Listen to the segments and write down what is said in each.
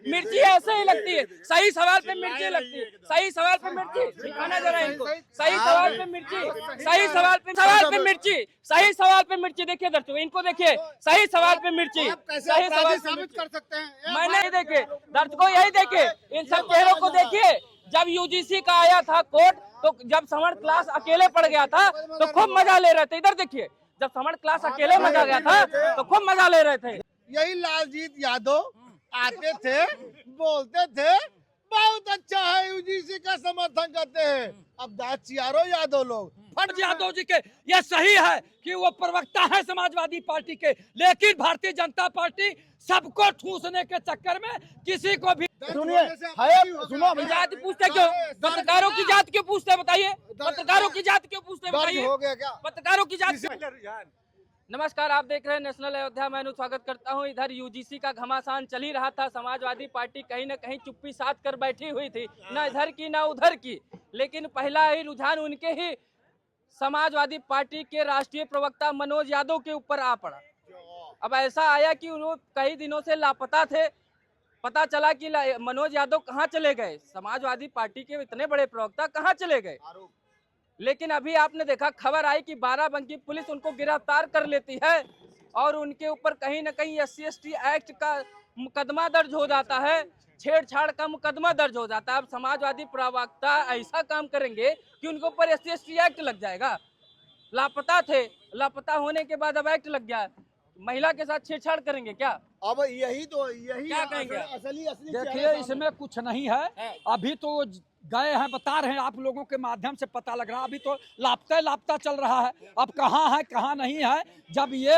मिर्ची ऐसे ही लगती है, सही सवाल पे मिर्ची लगती है, सही सवाल पे मिर्ची दिखाना जरा इनको, सही सवाल पे मिर्ची, सही सवाल पे मिर्ची, सही सवाल पे मिर्ची। देखिए दर्शकों, इनको देखिए, सही सवाल पे मिर्ची, सही सवाल साबित कर सकते हैं। मैंने देखे दर्शकों, यही देखे, इन सब चेहरों को देखिए। जब यूजीसी का आया था कोर्ट, तो जब समर क्लास अकेले पड़ गया था तो खूब मजा ले रहे थे। इधर देखिए, जब समर क्लास अकेले मजा गया था तो खूब मजा ले रहे थे। यही लालजीत यादव आते थे, बोलते थे बहुत अच्छा है, यूजीसी का समर्थन करते हैं। अब दाचियारो यादव लोग फर्ज यादव जी के ये सही है कि वो प्रवक्ता है समाजवादी पार्टी के, लेकिन भारतीय जनता पार्टी सबको ठूसने के चक्कर में किसी को भी सुनिए सुनो जात पूछते क्यों? पत्रकारों की जात क्यों पूछते हैं बताइए? पत्रकारों की जात क्यों पूछते हैं बताइए? हो गया क्या? पत्रकारों की जात। नमस्कार, आप देख रहे हैं नेशनल अयोध्या। मैं स्वागत करता हूं। इधर यूजीसी का घमासान चल ही रहा था। समाजवादी पार्टी कहीं न कहीं चुप्पी साध कर बैठी हुई थी, ना इधर की ना उधर की। लेकिन पहला ही रुझान उनके ही समाजवादी पार्टी के राष्ट्रीय प्रवक्ता मनोज यादव के ऊपर आ पड़ा। अब ऐसा आया कि वो कई दिनों से लापता थे। पता चला कि मनोज यादव कहाँ चले गए, समाजवादी पार्टी के इतने बड़े प्रवक्ता कहाँ चले गए। लेकिन अभी आपने देखा, खबर आई कि बाराबंकी पुलिस उनको गिरफ्तार कर लेती है और उनके ऊपर कहीं न कहीं SC/ST एक्ट का मुकदमा दर्ज हो जाता है, छेड़छाड़ का मुकदमा दर्ज हो जाता है। अब समाजवादी प्रवक्ता ऐसा काम करेंगे कि उनके ऊपर SC/ST एक्ट लग जाएगा। लापता थे, लापता होने के बाद अब एक्ट लग गया, महिला के साथ छेड़छाड़ करेंगे क्या? अब यही क्या कहेंगे? असली देखिए, इसमें कुछ नहीं है। अभी तो गए हैं, बता रहे हैं, आप लोगों के माध्यम से पता लग रहा है। अभी तो लापता चल रहा है। अब कहाँ है कहाँ नहीं है, जब ये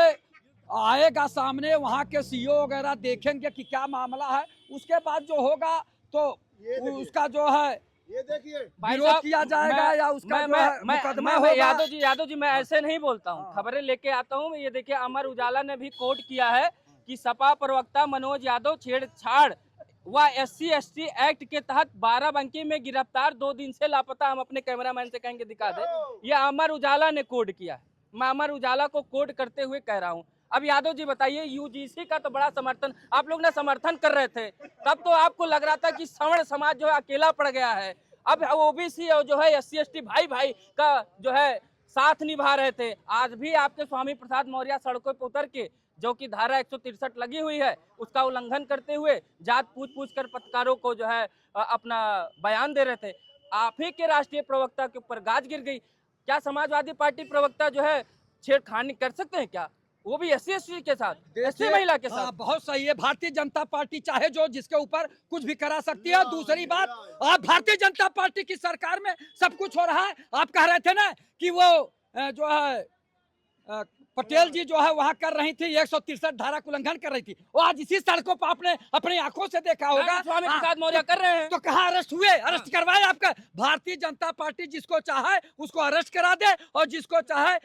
आएगा सामने, वहाँ के CEO वगैरह देखेंगे कि क्या मामला है, उसके बाद जो होगा तो उसका जो है ये देखिए विरोध किया जाएगा या उसका मुकदमा होगा। यादव जी, मैं ऐसे नहीं बोलता हूँ, खबरें लेके आता हूँ। ये देखिए, अमर उजाला ने भी कोट किया है कि सपा प्रवक्ता मनोज यादव छेड़छाड़ व SC/ST एक्ट के तहत बाराबंकी में गिरफ्तार, 2 दिन से लापता। हम अपने कैमरामैन से कहेंगे दिखा दे। ये अमर उजाला ने कोड किया है, मैं अमर उजाला को कोड करते हुए कह रहा हूँ। अब यादव जी बताइए, यूजीसी का तो बड़ा समर्थन आप लोग ने समर्थन कर रहे थे, तब तो आपको लग रहा था कि सवर्ण समाज जो है अकेला पड़ गया है। अब OBC और जो है SC/ST भाई का जो है साथ निभा रहे थे। आज भी आपके स्वामी प्रसाद मौर्य सड़कों पर उतर के, जो कि धारा 163 लगी हुई है, उसका उल्लंघन करते हुए जात पूछ कर पत्रकारों को जो है अपना बयान दे रहे थे। आप ही के राष्ट्रीय प्रवक्ता के ऊपर गाज गिर गई। क्या समाजवादी पार्टी प्रवक्ता जो है छेड़खानी कर सकते हैं क्या, वो भी SC/ST के साथ, SC महिला के साथ? बहुत सही है। भारतीय जनता पार्टी चाहे जो जिसके ऊपर कुछ भी करा सकती है। दूसरी बात, आप भारतीय जनता पार्टी की सरकार में सब कुछ हो रहा है। आप कह रहे थे ना कि वो जो है पटेल जी जो है वहाँ कर रही थी, 163 धारा का उल्लंघन कर रही थी। वो आज इसी सड़कों पर आपने अपनी आंखों से देखा होगा। स्वामी प्रसाद मौर्य कर रहे हैं, तो कहाँ अरेस्ट हुए? अरेस्ट करवाए आपका। भारतीय जनता पार्टी जिसको चाहे उसको अरेस्ट करा दे और जिसको चाहे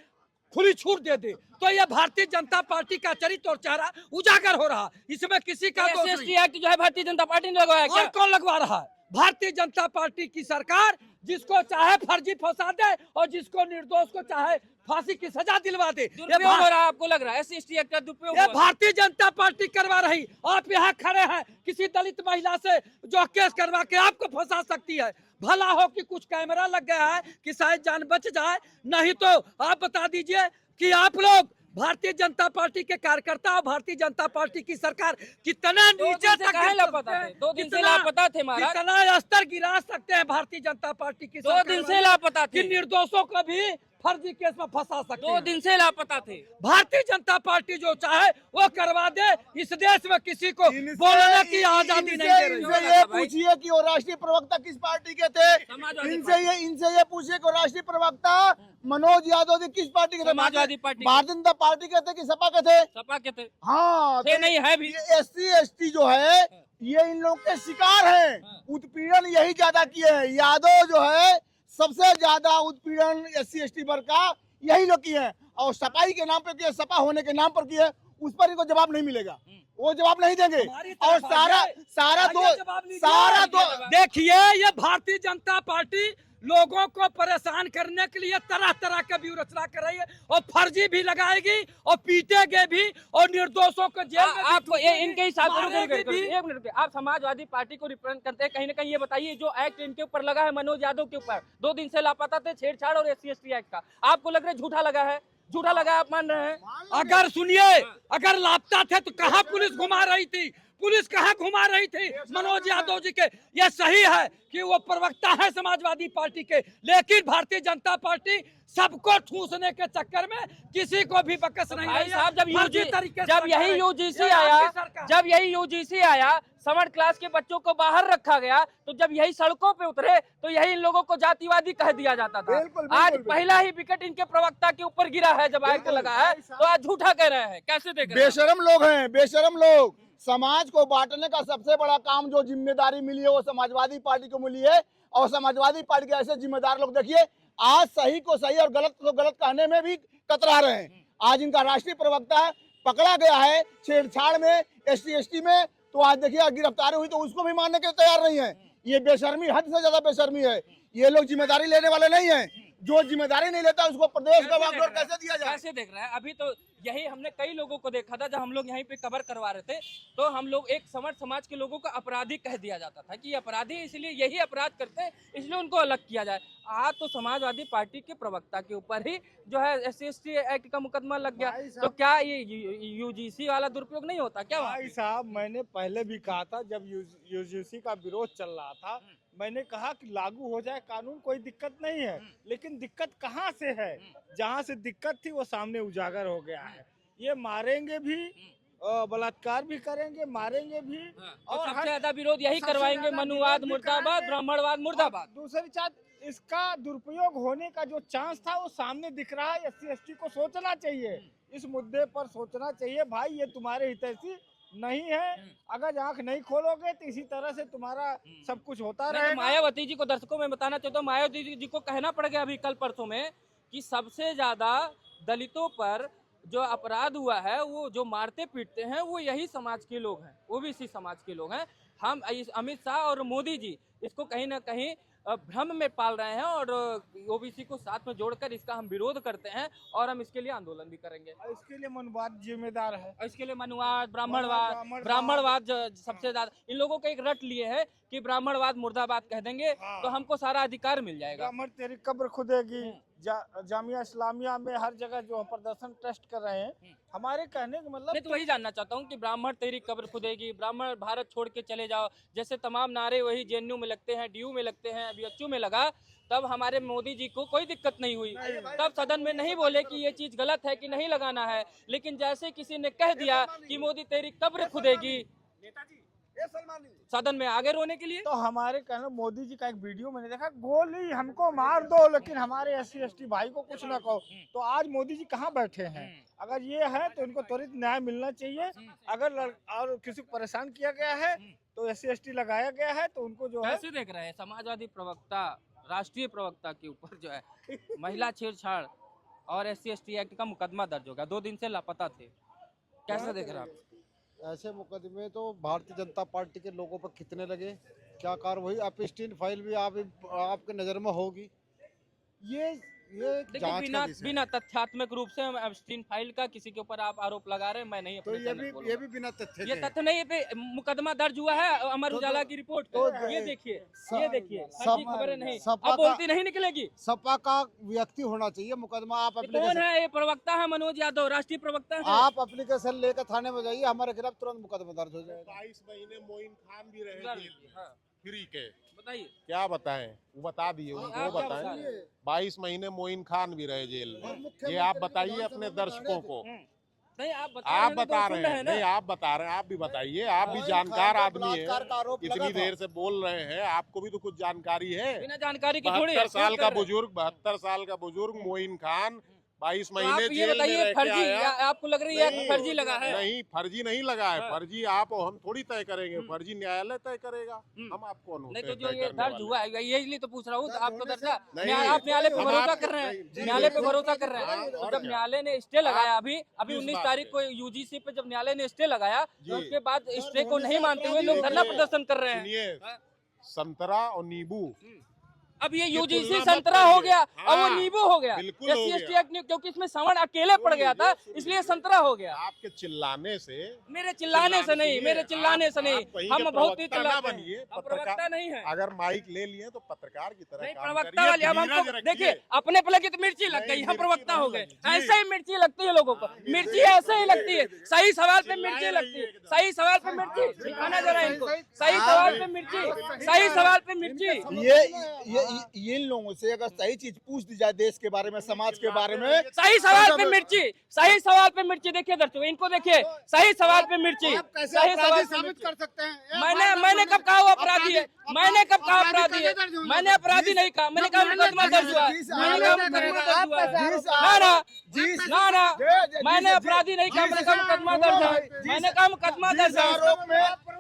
खुली छूट दे दे। तो ये भारतीय जनता पार्टी का चरित्र और चेहरा उजागर हो रहा, इसमें किसी का दोष नहीं। SC/ST एक्ट जो है भारतीय जनता पार्टी ने लगवाया क्या? और कौन लगवा रहा है? भारतीय जनता पार्टी की सरकार जिसको चाहे फर्जी फंसा दे और जिसको निर्दोष को चाहे फांसी की सजा दिलवा दे। दुरुपयोग हो रहा है, आपको लग रहा है SC/ST एक्ट का दुरुपयोग? ये भारतीय जनता पार्टी करवा रही। आप यहाँ खड़े हैं, किसी दलित महिला से जो केस करवा के आपको फंसा सकती है। भला हो कि कुछ कैमरा लग गया है कि शायद जान बच जाए, नहीं तो आप बता दीजिए कि आप लोग भारतीय जनता पार्टी के कार्यकर्ता और भारतीय जनता पार्टी की सरकार कितना नीचे तक लापता थे? 2 दिन से लापता थे महाराज। कितना स्तर गिरा सकते हैं भारतीय जनता पार्टी की 2 दिन से लापता थे, कि निर्दोषों को भी फर्जी केस में फंसा सकते 2 दिन से लापता थे। भारतीय जनता पार्टी जो चाहे वो करवा दे। इस देश में किसी को बोलने की आजादी नहीं दे रही। इनसे ये पूछिए कि वो राष्ट्रीय प्रवक्ता किस पार्टी के थे। इनसे ये पूछिए कि राष्ट्रीय प्रवक्ता मनोज यादव जी किस पार्टी के थे। समाजवादी पार्टी, भारतीय जनता पार्टी के थे कि सपा के थे? सपा के थे। हाँ, थे नहीं है भी। SC/ST जो है ये इन लोग के शिकार हैं। उत्पीड़न यही ज्यादा किए हैं। यादव जो है सबसे ज्यादा उत्पीड़न SC/ST वर्ग का यही लोग किए हैं, और सपाई के नाम पर किए, सपा होने के नाम पर किए। उस पर इनको जवाब नहीं मिलेगा, वो जवाब नहीं देंगे। और सारा दो देखिए, ये भारतीय जनता पार्टी लोगों को परेशान करने के लिए तरह तरह के व्यूह कर रही है और फर्जी भी लगाएगी और पीटेगे भी और निर्दोषों को जेल में भी आपको इनके हिसाब से मारेगी भी। एक मिनट रुकिए। आप समाजवादी पार्टी को रिप्रेजेंट करते हैं, कहीं ना कहीं ये बताइए जो एक्ट इनके ऊपर लगा है मनोज यादव के ऊपर, 2 दिन से लापता थे, छेड़छाड़ और SC/ST एक्ट का, आपको लग रहा है झूठा लगा है? झूठा लगा है, आप मान रहे हैं? अगर सुनिए, अगर लापता थे तो कहाँ पुलिस घुमा रही थी? पुलिस कहाँ घुमा रही थी मनोज यादव जी के? ये सही है कि वो प्रवक्ता है समाजवादी पार्टी के, लेकिन भारतीय जनता पार्टी सबको ठूसने के चक्कर में किसी को भी बकस नहीं भाई रही है। साहब, फर्जी तरीके से जब लगा यही रही है। यूजीसी ये आया, आपकी सरकार। जब यही यूजीसी आया, समर क्लास के बच्चों को बाहर रखा गया, तो जब यही सड़कों पे उतरे तो यही इन लोगों को जातिवादी कह दिया जाता था। बिल्कुल, आज बिल्कुल। पहला ही विकेट इनके प्रवक्ता के ऊपर गिरा है, जब एक्ट लगा है तो आज झूठा कह रहे हैं। कैसे देख रहे हैं? बेशरम लोग हैं, बेशरम लोग। समाज को बांटने का सबसे बड़ा काम जो जिम्मेदारी मिली है वो समाजवादी पार्टी को मिली है, और समाजवादी पार्टी के ऐसे जिम्मेदार लोग देखिए आज सही को सही और गलत को गलत कहने में भी कतरा रहे हैं। आज इनका राष्ट्रीय प्रवक्ता पकड़ा गया है छेड़छाड़ में, SC/ST में, तो आज देखिए गिरफ्तारी हुई तो उसको भी मानने के तैयार नहीं है। ये बेशर्मी हद से ज्यादा बेशर्मी है। ये लोग जिम्मेदारी लेने वाले नहीं है। जो जिम्मेदारी नहीं लेता उसको प्रदेश का वागडोर कैसे दिया जाए? कैसे देख रहे हैं? अभी तो यही हमने कई लोगों को देखा था, जब हम लोग यहीं पे कवर करवा रहे थे तो हम लोग एक समर समाज के लोगों को अपराधी कह दिया जाता था कि ये अपराधी इसलिए यही अपराध करते हैं, इसलिए उनको अलग किया जाए। आज तो समाजवादी पार्टी के प्रवक्ता के ऊपर ही जो है SC/ST एक्ट का मुकदमा लग गया, तो क्या ये यूजीसी वाला दुरुपयोग नहीं होता क्या? भाई साहब, मैंने पहले भी कहा था जब यूजीसी का विरोध चल रहा था, मैंने कहा कि लागू हो जाए कानून, कोई दिक्कत नहीं है। लेकिन दिक्कत कहाँ से है? जहाँ से दिक्कत थी वो सामने उजागर हो गया है। ये मारेंगे भी, बलात्कार भी करेंगे, मारेंगे भी, और सबसे ज्यादा विरोध यही करवाएंगे, मनुवाद मुर्दाबाद, ब्राह्मणवाद मुर्दाबाद। दूसरी बात, इसका दुरुपयोग होने का जो चांस था वो सामने दिख रहा है। SC/ST को सोचना चाहिए, इस मुद्दे पर सोचना चाहिए। भाई ये तुम्हारे हितैषी नहीं है, अगर आंख नहीं खोलोगे तो इसी तरह से तुम्हारा सब कुछ होता तो रहेगा। मायावती जी को दर्शकों में बताना चाहता हूँ, मायावती जी को कहना पड़ गया अभी कल परसों में कि सबसे ज्यादा दलितों पर जो अपराध हुआ है, वो जो मारते पीटते हैं वो यही समाज के लोग हैं, OBC समाज के लोग हैं। हम अमित शाह और मोदी जी इसको कहीं ना कहीं भ्रम में पाल रहे हैं और OBC को साथ में जोड़कर इसका हम विरोध करते हैं और हम इसके लिए आंदोलन भी करेंगे। इसके लिए मनुवाद जिम्मेदार है। और इसके लिए मनुवाद, ब्राह्मणवाद सबसे ज्यादा इन लोगों का एक रट लिए है कि ब्राह्मणवाद मुर्दाबाद कह देंगे तो हमको सारा अधिकार मिल जाएगा। ब्राह्मण तेरी कब्र खुदेगी। जामिया इस्लामिया में हर जगह जो प्रदर्शन टेस्ट कर रहे हैं, हमारे कहने का मतलब मैं तो वही जानना चाहता हूँ कि ब्राह्मण तेरी कब्र खुदेगी, ब्राह्मण भारत छोड़ के चले जाओ, जैसे तमाम नारे वही JNU में लगते हैं, DU में लगते हैं, BHU में लगा, तब हमारे मोदी जी को कोई दिक्कत नहीं हुई, तब सदन में नहीं बोले कि ये चीज गलत है कि नहीं लगाना है। लेकिन जैसे किसी ने कह दिया कि मोदी तेरी कब्र खुदेगी, सदन में आगे रोने के लिए। तो हमारे कहना, मोदी जी का एक वीडियो मैंने देखा, गोली हमको मार दो लेकिन हमारे SC/ST भाई को कुछ ना कहो। तो आज मोदी जी कहाँ बैठे हैं? अगर ये है तो इनको त्वरित न्याय मिलना चाहिए। अगर और किसी को परेशान किया गया है तो SC/ST लगाया गया है तो उनको जो है। कैसे देख रहे हैं समाजवादी प्रवक्ता, राष्ट्रीय प्रवक्ता के ऊपर जो है महिला छेड़छाड़ और SC/ST एक्ट का मुकदमा दर्ज हो गया, 2 दिन से लापता थे, कैसे देख रहे हैं आप? ऐसे मुकदमे तो भारतीय जनता पार्टी के लोगों पर कितने लगे, क्या कार्रवाई? एपस्टीन फाइल भी आपके नज़र में होगी। ये देखिए, जांच बिना का विषय है। बिना तथ्यात्मक रूप से हम एपस्टीन फाइल का किसी के ऊपर आप आरोप लगा रहे हैं, मैं नहीं तो अपने चैनल पे ये बोलूंगा। भी बिना तथ्य ये के तथ्य नहीं, ये पे मुकदमा दर्ज हुआ है अमर तो- उजाला की रिपोर्ट तो- पे। ये देखिए, सब- ये देखिए, सब- फर्जी खबरें नहीं, सपा अब बोलती नहीं निकलेगी। सपा का व्यक्ति होना चाहिए। मुकदमा आप ये कौन एप्लीकेशन है? ये प्रवक्ता है मनोज यादव, राष्ट्रीय प्रवक्ता है। आप एप्लीकेशन लेकर थाने में जाइए, हमारे खिलाफ तुरंत मुकदमा दर्ज हो जाएगा। 22 महीने मोइन खान भी रहे जेल में, हाँ, फ्री के। बताइए। क्या बताएं, वो बता दिए, वो आप क्या बता बताएं। रहे हैं? 22 महीने मोइन खान भी रहे जेल में। ये आप बताइए अपने दर्शकों को। नहीं, आप बता आप रहे हैं तो बता सुन रहे रहे हैं, हैं ना। नहीं आप बता रहे हैं, आप भी बताइए, आप भी मोइन जानकार खान पर आदमी बलात्कार हैं, का आरोप लगा इतनी था। देर से बोल रहे हैं, आपको भी तो कुछ जानकारी है। बिना जानकारी के थोड़ी 72 साल का बुजुर्ग। बुजुर्ग, 72 साल का बुजुर्ग मोइन खान 22 तो महीने आप ये जेल में बताइए, रह के फर्जी आया। आपको लग रही है नहीं, फर्जी लगा है? नहीं, फर्जी नहीं लगा है। हाँ। फर्जी आप और हम थोड़ी तय करेंगे, फर्जी न्यायालय तय करेगा। हम आपको कौन होते नहीं तो हैं जो तय ये करने दर्ज वाले? हुआ है, ये इसलिए तो पूछ रहा हूँ, तो आपको दर्जा नहीं, आप न्यायालय पे हम भरोसा आपके- कर रहे हैं, जी, न्यायालय पे बिल्कुल। भरोसा कर रहे हाँ, हैं। और जब क्या? न्यायालय ने स्टे लगाया, अभी किस उन्नीस बात तारीख पे? को UGC पे जब न्यायालय ने स्टे लगाया, जी। तो उसके बाद स्टे को नहीं मानते हुए लोग धरना देखिए, प्रदर्शन कर रहे हैं। सुनिए, हाँ। संतरा और नींबू अब ये ये यूजीसी तुलना मत संतरा हो करिए। गया और वो हाँ, नींबू हो गया, बिल्कुल हो SC/ST गया। एक्ट क्योंकि इसमें सवर्ण अकेले पड़ गया था, इसलिए संतरा हो गया। आपके चिल्लाने से मेरे चिल्लाने से नहीं, मेरे चिल्लाने से नहीं, आप कहीं हम के बहुत ही प्रवक्ता ना चिल्लाते बनिए, हैं, हम प्रवक्ता नहीं है। अगर माइक ले लिए तो पत्रकार की तरह नहीं काम प्रवक्ता करिए, वाले, अब हमको धीरज रखिए। देखिए अपने पले की तो मिर्ची लग नहीं, गई, हम मिर्ची प्रवक्ता नहीं हो गए, लगी। ऐसे ही मिर्ची लगती है लोगों को, मिर्ची ऐसे ही लगती है, सही सवाल पे मिर्ची लगती है, सही सवाल पे मिर्ची दिखाना जरा इनको, सही सवाल पे मिर्ची, सही सवाल पे मिर्ची। ये इन लोगों से अगर सही चीज पूछ दी जाए देश के बारे में, समाज के बारे में, सही सवाल पे मिर्ची, सही सवाल पे मिर्ची, देखिए दर्शकों इनको देखिए, सही सवाल पे मिर्ची, सही सवाल पे साबित मिर्ची। कर सकते हैं? मैंने कब कहा वो अपराधी है, मैंने कब कहा अपराधी है, मैंने अपराधी नहीं कहा, मैंने कहा मुकदमा दर्ज हुआ है, मैंने कहा मुकदमा दर्ज हुआ है, ना मैंने अपराधी नहीं कहा, मैंने कहा मुकदमा दर्ज है, मैंने कहा मुकदमा दर्ज है।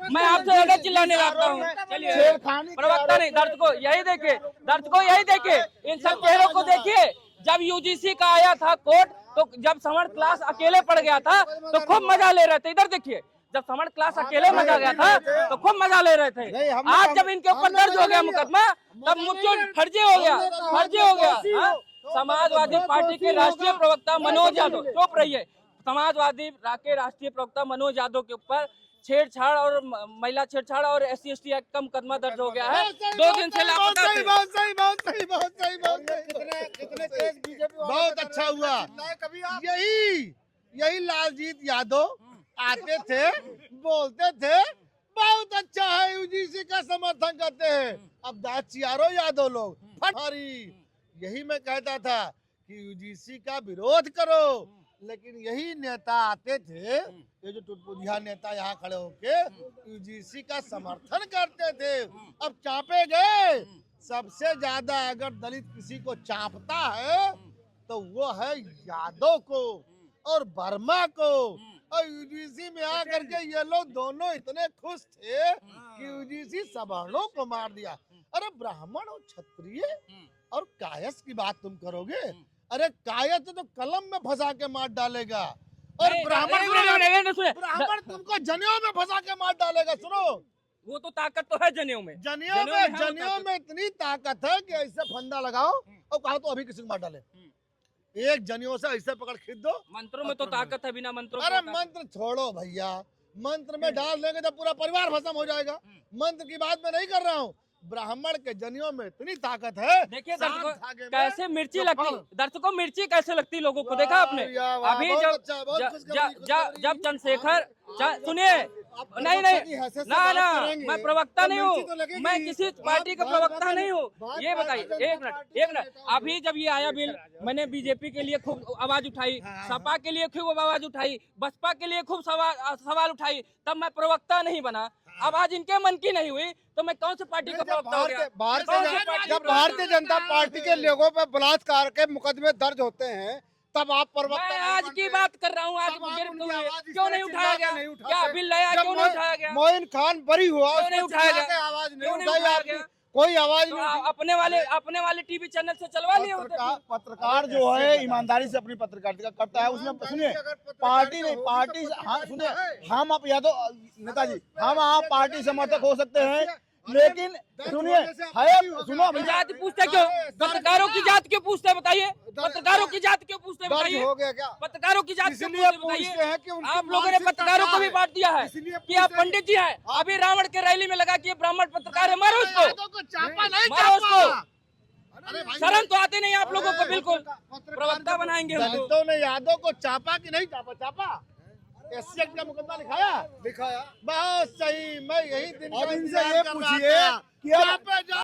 मैं आपसे ज्यादा चिल्लाने लगता हूँ, चलिए प्रवक्ता नहीं, दर्शकों यही देखे, इन सब चेहरों को देखिए। जब यूजीसी का आया था कोर्ट, तो जब समर क्लास अकेले पड़ गया था तो खूब मजा ले रहे थे, इधर देखिए, जब समर क्लास अकेले मजा गया था तो खूब मजा ले रहे थे। आज जब इनके ऊपर दर्ज हो गया मुकदमा, तब मुझे फर्जी हो गया, हाँ? समाजवादी पार्टी के राष्ट्रीय प्रवक्ता मनोज यादव, चुप रहिए, समाजवादी के राष्ट्रीय प्रवक्ता मनोज यादव के ऊपर छेड़छाड़ और महिला छेड़छाड़ और SC/ST एक्ट का मुकदमा दर्ज हो गया है। 2 दिन से लापता थे। बहुत अच्छा हुआ। यही लालजीत यादव आते थे, बोलते थे बहुत अच्छा है, यूजीसी का समर्थन करते हैं। अब दाचियारो यादव लोग फटारी, यही मैं कहता था कि यूजीसी का विरोध करो, लेकिन यही नेता आते थे, ये जो टुटपुंजिया नेता यहाँ खड़े होके यूजीसी का समर्थन करते थे। अब चापे गए। सबसे ज्यादा अगर दलित किसी को चापता है तो वो है यादव को और वर्मा को। और यूजीसी में आकर के ये लोग दोनों इतने खुश थे कि यूजीसी सवर्णों को मार दिया। अरे ब्राह्मण और क्षत्रिय और कायस की बात तुम करोगे? अरे कायस तो कलम में फंसा के मार डालेगा, और ब्राह्मण तुमको जनेऊ में फंसा के मार डालेगा। सुनो, वो तो ताकत तो है जनेऊ में, जनेऊ में इतनी ताकत है कि ऐसे फंदा लगाओ और कहा तो अभी किसी को मार डाले। एक जनेऊ से ऐसे पकड़ खींच दो। मंत्रों में तो ताकत है, बिना मंत्रों अरे मंत्र छोड़ो भैया, मंत्र में डाल देंगे तो पूरा परिवार भस्म हो जाएगा। मंत्र की बात मैं नहीं कर रहा हूँ, ब्राह्मण के जनेऊ में इतनी ताकत है। देखिए दर्शकों कैसे मिर्ची लगती, दर्शकों मिर्ची कैसे लगती लोगों को देखा आपने? अभी जब चंद्रशेखर, सुनिए, नहीं ना मैं प्रवक्ता नहीं हूँ, मैं किसी पार्टी का प्रवक्ता नहीं हूँ। ये बताइए एक मिनट, अभी जब ये आया बिल, मैंने बीजेपी के लिए खूब आवाज उठाई, सपा के लिए खूब आवाज उठाई, बसपा के लिए खूब सवाल उठाई, तब मैं प्रवक्ता नहीं बना। अब आज इनके मन की नहीं हुई तो मैं कौन सी पार्टी का प्रवक्ता हो गया? जब भारतीय जनता पार्टी के लोगों पर बलात्कार के मुकदमे दर्ज होते हैं तब आप प्रवक्ता। मैं आज की बात कर रहा हूँ, आज क्यों नहीं उठाया गया? क्या बिल लाया, क्यों नहीं उठाया गया? मोइन खान बरी हुआ, क्यों नहीं उठाया गया? आवाज क्यों नहीं नहीं उठाया उठाई, गया? कोई आवाज तो नहीं। अपने वाले टीवी चैनल से चलवा लिए होते। पत्रकार जो है ईमानदारी से अपनी पत्रकारिता करता है, उसमें सुनिए पार्टी नहीं, पार्टी हाँ सुनिए, हम आप या तो नेताजी हम आप पार्टी समर्थक हो सकते हैं, लेकिन सुनिए सुनो, जात पूछते क्यों? पत्रकारों की जात क्यों पूछते हैं बताइए? पत्रकारों की जात क्यों पूछते हैं दर्ज बताइए? हो गया क्या? पत्रकारों की जात क्यों इसलिए पूछते पूछते हैं कि बताइए? उनकी आप लोगों ने पत्रकारों को भी बांट दिया है कि आप पंडित जी हैं। अभी रावण के रैली में लगा कि ये ब्राह्मण पत्रकार है, मारो उसको, मारो उसको। शर्म तो आती नहीं आप लोगों को, बिल्कुल प्रवक्ता बनाएंगे हमको। दलितों ने यादव को चापा कि नहीं चापा? SC एक्ट का मुकदमा दिखाया। बहुत सही, मैं यही दिन अब इनसे ये पूछिए कि